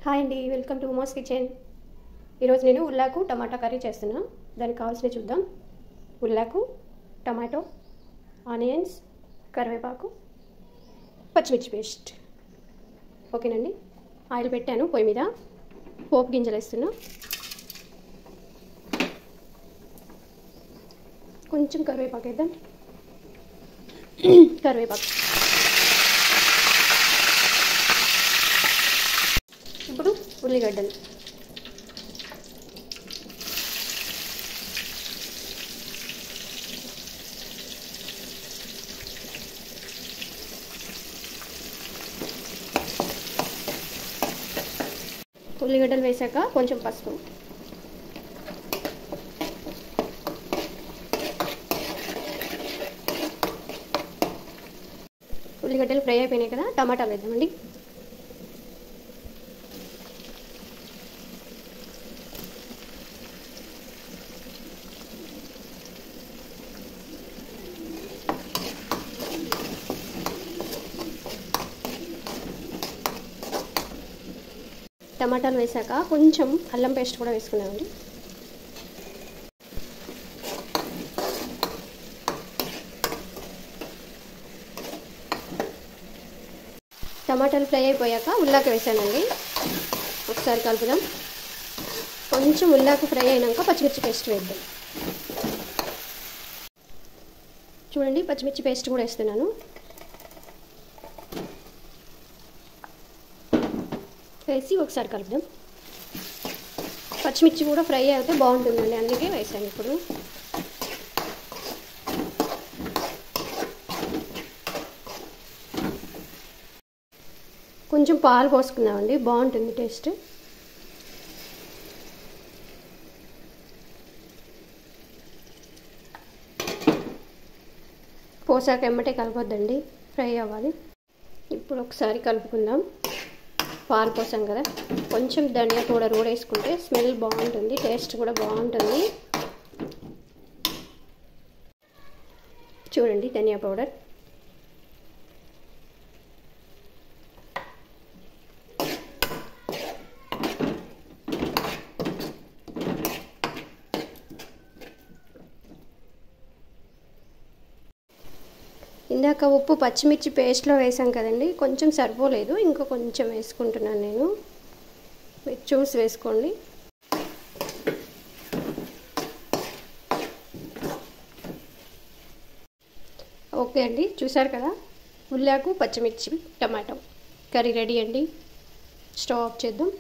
Hi అండి, welcome to Uma's kitchen. ఈరోజు నేను ఉల్లాకు టమాటా కర్రీ చేస్తున్నా. దానికి కావాల్సినవి చూద్దాం. ఉల్లాకు, టమాటో, ఆనియన్స్, కరివేపాకు, పచ్చిమిర్చి పేస్ట్. ఓకేనండి. ఆయిల్ పెట్టాను పొయ్యి మీద. పోపు గింజలు వేస్తున్నా. కొంచెం కరివేపాకు వేద్దాం. కరివేపాకు. ఇప్పుడు ఉల్లిగడ్డలు. ఉల్లిగడ్డలు వేసాక కొంచెం పసుపు. ఉల్లిగడ్డలు ఫ్రై అయిపోయినాయి కదా, టమాటాలు వేద్దామండి. టమాటాలు వేసాక కొంచెం అల్లం పేస్ట్ కూడా వేసుకున్నామండి. టమాటాలు ఫ్రై అయిపోయాక ఉల్లాకు వేసానండి. ఒకసారి కలుపుదాం. కొంచెం ఉల్లాకు ఫ్రై అయినాక పచ్చిమిర్చి పేస్ట్ వేద్దాం. చూడండి, పచ్చిమిర్చి పేస్ట్ కూడా వేస్తున్నాను. వేసి ఒకసారి కలుపుదాం. పచ్చిమిర్చి కూడా ఫ్రై అయితే బాగుంటుందండి, అందుకే వేసాను. ఇప్పుడు కొంచెం పాలు పోసుకుందామండి, బాగుంటుంది టేస్ట్. పోసాక ఎమ్మటే కలపొద్దండి, ఫ్రై అవ్వాలి. ఇప్పుడు ఒకసారి కలుపుకుందాం. పాలు పోసాం కదా, కొంచెం ధనియా పౌడర్ కూడా వేసుకుంటే స్మెల్ బాగుంటుంది, టేస్ట్ కూడా బాగుంటుంది. చూడండి, ధనియా పౌడర్. ఇందాక ఉప్పు పచ్చిమిర్చి పేస్ట్లో వేసాం కదండి, కొంచెం సరిపోలేదు, ఇంకా కొంచెం వేసుకుంటున్నాను నేను. మీరు చూసి వేసుకోండి. ఓకే అండి, చూసారు కదా, ఉల్లాకు, పచ్చిమిర్చి, టమాటో కర్రీ రెడీ అండి. స్టవ్ ఆఫ్ చేద్దాం.